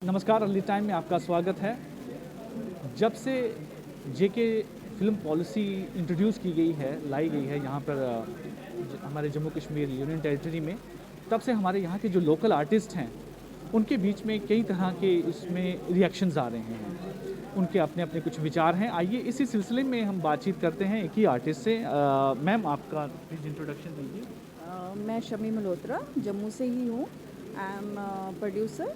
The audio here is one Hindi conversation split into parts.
नमस्कार, अर्ली टाइम में आपका स्वागत है। जब से जेके फिल्म पॉलिसी इंट्रोड्यूस की गई है, लाई गई है यहाँ पर हमारे जम्मू कश्मीर यूनियन टेरिटरी में, तब से हमारे यहाँ के जो लोकल आर्टिस्ट हैं उनके बीच में कई तरह के इसमें रिएक्शंस आ रहे हैं। उनके अपने अपने कुछ विचार हैं। आइए इसी सिलसिले में हम बातचीत करते हैं एक ही आर्टिस्ट से। मैम, आपका प्लीज़ इंट्रोडक्शन दीजिए। मैं शमी मल्होत्रा जम्मू से ही हूँ। I am producer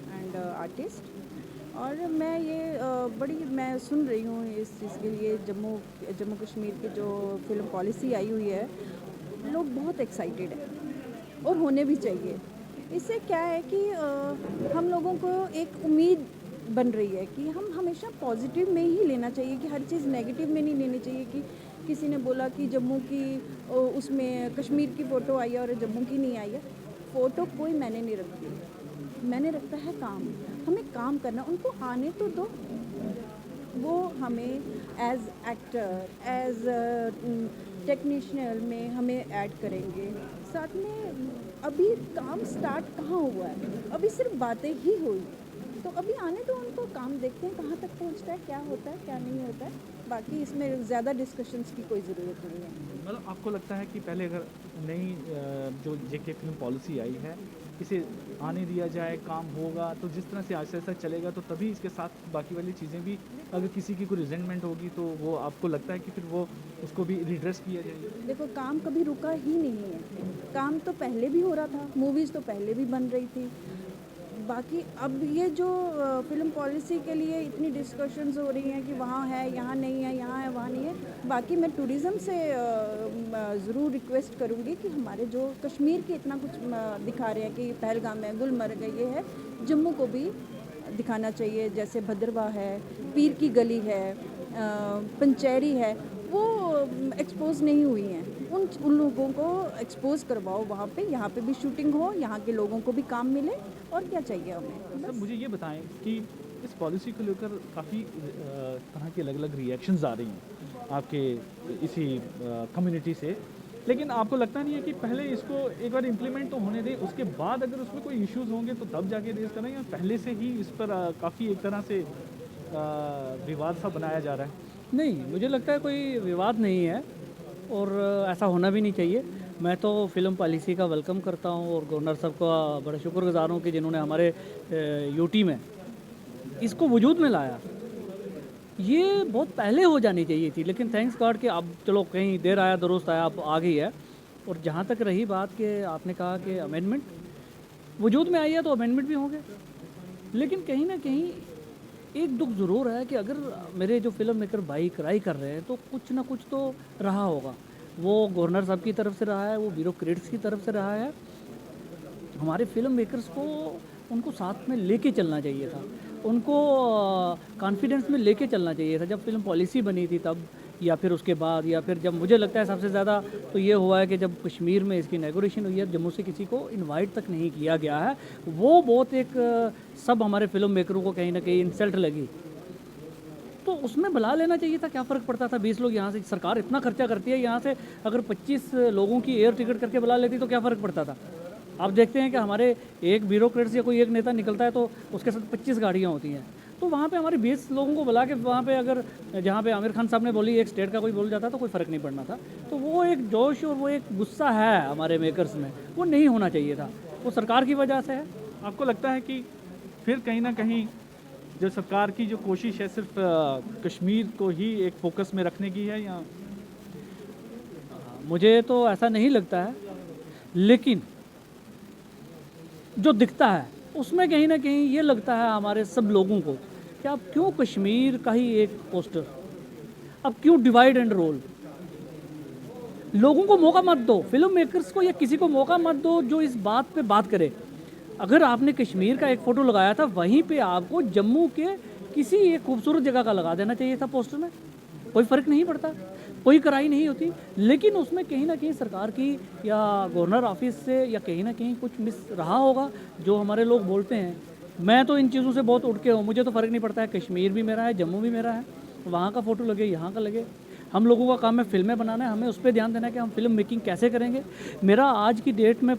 and artist. और मैं सुन रही हूँ इस चीज़ के लिए। जम्मू कश्मीर की जो फिल्म पॉलिसी आई हुई है, लोग बहुत एक्साइटेड हैं और होने भी चाहिए। इससे क्या है कि हम लोगों को एक उम्मीद बन रही है कि हम हमेशा पॉजिटिव में ही लेना चाहिए, कि हर चीज़ नेगेटिव में नहीं लेनी चाहिए। कि किसी ने बोला कि जम्मू की उसमें कश्मीर की फ़ोटो आई है और जम्मू की नहीं आई है। फ़ोटो कोई मैंने नहीं रखती, मैंने रखता है काम। हमें काम करना, उनको आने तो दो। वो हमें एज एक्टर, एज टेक्नीशियन में हमें ऐड करेंगे। साथ में अभी काम स्टार्ट कहाँ हुआ है, अभी सिर्फ बातें ही हुई। तो अभी आने दो उनको, काम देखते हैं कहाँ तक पहुँचता है, क्या होता है क्या नहीं होता है। बाकी इसमें ज़्यादा डिस्कशंस की कोई ज़रूरत नहीं है। मतलब आपको लगता है कि पहले अगर नई जो जेके फिल्म पॉलिसी आई है, इसे आने दिया जाए, काम होगा, तो जिस तरह से आहिस्ता आहिस्ता चलेगा तो तभी इसके साथ बाकी वाली चीज़ें भी, अगर किसी की कोई रिजेंटमेंट होगी तो वो आपको लगता है कि फिर वो उसको भी रिड्रेस किया जाएगा? देखो, काम कभी रुका ही नहीं है। काम तो पहले भी हो रहा था, मूवीज़ तो पहले भी बन रही थी। बाकी अब ये जो फिल्म पॉलिसी के लिए इतनी डिस्कशंस हो रही हैं कि वहाँ है, यहाँ नहीं है, यहाँ है, वहाँ नहीं है। बाकी मैं टूरिज़्म से ज़रूर रिक्वेस्ट करूँगी कि हमारे जो कश्मीर के इतना कुछ दिखा रहे हैं कि पहलगाम है, गुलमर्ग है, ये है, जम्मू को भी दिखाना चाहिए। जैसे भद्रवाह है, पीर की गली है, पंचेरी है, वो एक्सपोज नहीं हुई हैं। उन लोगों को एक्सपोज करवाओ वहाँ पे, यहाँ पे भी शूटिंग हो, यहाँ के लोगों को भी काम मिले। और क्या चाहिए हमें? सर, मुझे ये बताएं कि इस पॉलिसी को लेकर काफ़ी तरह की अलग अलग रिएक्शंस आ रही हैं आपके इसी कम्युनिटी से, लेकिन आपको लगता नहीं है कि पहले इसको एक बार इम्प्लीमेंट तो होने दें, उसके बाद अगर उसमें कोई इश्यूज होंगे तो तब जाके रेज करें, या पहले से ही इस पर काफ़ी एक तरह से विवाद सा बनाया जा रहा है? नहीं, मुझे लगता है कोई विवाद नहीं है और ऐसा होना भी नहीं चाहिए। मैं तो फ़िल्म पॉलिसी का वेलकम करता हूँ और गवर्नर साहब का बड़ा शुक्रगुज़ार हूँ कि जिन्होंने हमारे यूटी में इसको वजूद में लाया। ये बहुत पहले हो जानी चाहिए थी, लेकिन थैंक्स गॉड कि अब चलो कहीं देर आया दुरुस्त आया, अब आ गई है। और जहाँ तक रही बात कि आपने कहा कि अमेंडमेंट वजूद में आई है तो अमेंडमेंट भी होंगे, लेकिन कहीं ना कहीं एक दुख ज़रूर है कि अगर मेरे जो फिल्म मेकर भाई क्राई कर रहे हैं तो कुछ ना कुछ तो रहा होगा। वो गवर्नर साहब की तरफ से रहा है, वो ब्यूरोक्रेट्स की तरफ से रहा है। हमारे फिल्म मेकर्स को उनको साथ में लेके चलना चाहिए था, उनको कॉन्फिडेंस में लेके चलना चाहिए था जब फिल्म पॉलिसी बनी थी तब, या फिर उसके बाद, या फिर जब मुझे लगता है सबसे ज़्यादा तो ये हुआ है कि जब कश्मीर में इसकी नेगोशिएशन हुई है, जम्मू से किसी को इनवाइट तक नहीं किया गया है। वो बहुत एक सब हमारे फिल्म मेकरों को कहीं ना कहीं इंसल्ट लगी। तो उसमें बुला लेना चाहिए था, क्या फ़र्क पड़ता था? 20 लोग यहाँ से, सरकार इतना खर्चा करती है, यहाँ से अगर 25 लोगों की एयर टिकट करके बुला लेती तो क्या फ़र्क पड़ता था? आप देखते हैं कि हमारे एक ब्यूरोक्रेट्स या कोई एक नेता निकलता है तो उसके साथ 25 गाड़ियाँ होती हैं। तो वहाँ पे हमारे 20 लोगों को बुला के वहाँ पे, अगर जहाँ पे आमिर खान साहब ने बोली एक स्टेट का कोई बोल जाता तो कोई फ़र्क नहीं पड़ना था। तो वो एक जोश और वो एक गुस्सा है हमारे मेकर्स में, वो नहीं होना चाहिए था, वो सरकार की वजह से है। आपको लगता है कि फिर कहीं ना कहीं जो सरकार की जो कोशिश है सिर्फ कश्मीर को ही एक फोकस में रखने की है, या? मुझे तो ऐसा नहीं लगता है, लेकिन जो दिखता है उसमें कहीं ना कहीं ये लगता है हमारे सब लोगों को कि अब क्यों कश्मीर का ही एक पोस्टर, अब क्यों डिवाइड एंड रोल? लोगों को मौका मत दो, फिल्म मेकर्स को या किसी को मौका मत दो जो इस बात पे बात करे। अगर आपने कश्मीर का एक फ़ोटो लगाया था, वहीं पे आपको जम्मू के किसी एक खूबसूरत जगह का लगा देना चाहिए था पोस्टर में, कोई फ़र्क नहीं पड़ता, कोई कराई नहीं होती। लेकिन उसमें कहीं ना कहीं सरकार की या गवर्नर ऑफिस से या कहीं ना कहीं कुछ मिस रहा होगा, जो हमारे लोग बोलते हैं। मैं तो इन चीज़ों से बहुत उठ के हूँ, मुझे तो फ़र्क नहीं पड़ता है, कश्मीर भी मेरा है, जम्मू भी मेरा है, वहाँ का फ़ोटो लगे, यहाँ का लगे। हम लोगों का काम है फिल्में बनाना है, हमें उस पर ध्यान देना है कि हम फिल्म मेकिंग कैसे करेंगे। मेरा आज की डेट में